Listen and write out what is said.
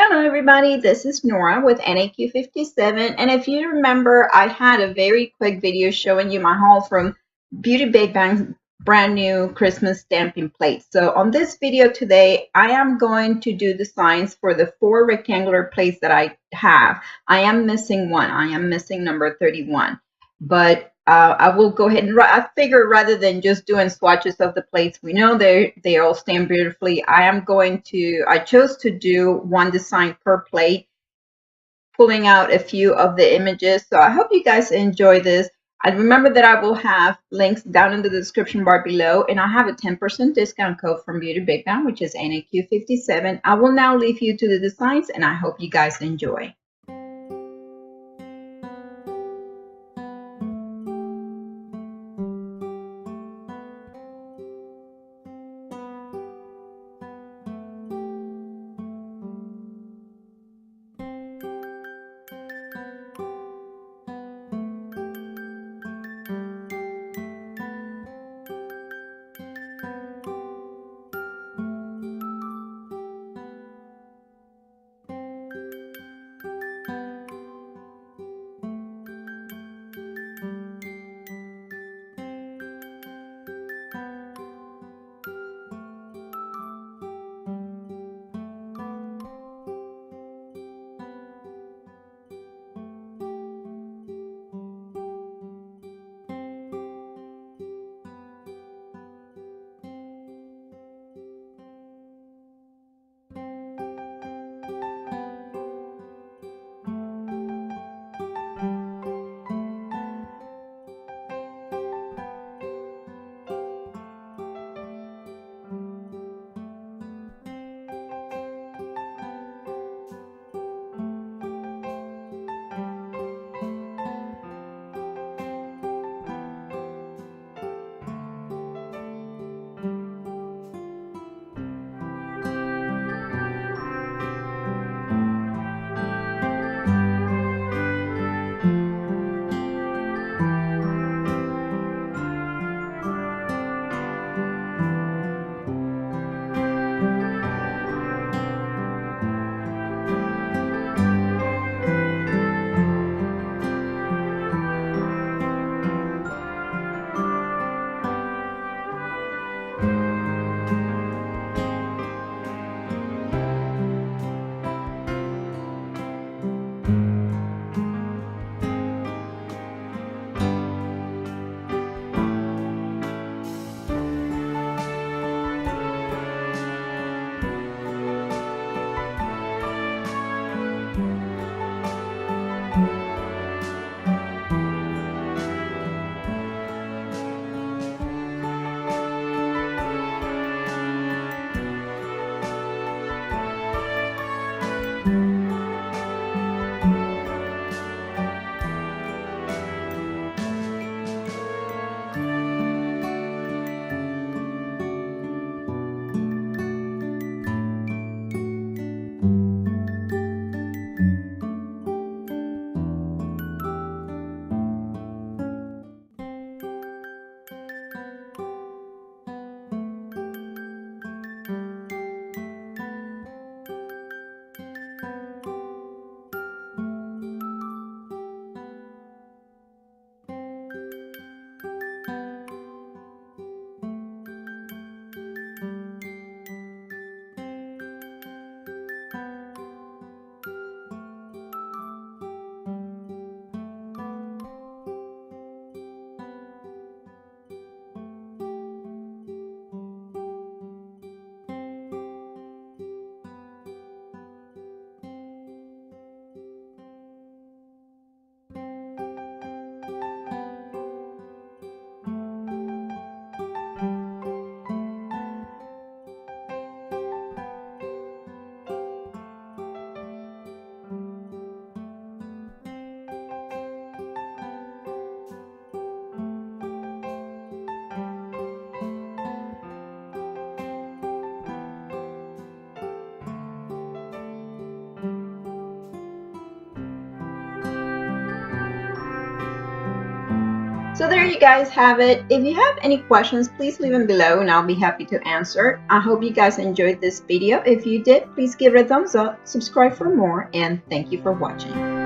Hello, everybody. This is Nora with NAQ57. And if you remember, I had a very quick video showing you my haul from Beauty Big Bang's brand new Christmas stamping plate. So on this video today, I am going to do the signs for the 4 rectangular plates that I have. I am missing one. I am missing number 31. But I will go ahead and I figure rather than just doing swatches of the plates, we know they all stand beautifully. I chose to do one design per plate, pulling out a few of the images. So I hope you guys enjoy this. And remember that I will have links down in the description bar below, and I have a 10% discount code from Beauty Big Bang, which is NAQ57. I will now leave you to the designs, and I hope you guys enjoy. So there you guys have it. If you have any questions, please leave them below and I'll be happy to answer. I hope you guys enjoyed this video. If you did, please give it a thumbs up, subscribe for more, and thank you for watching.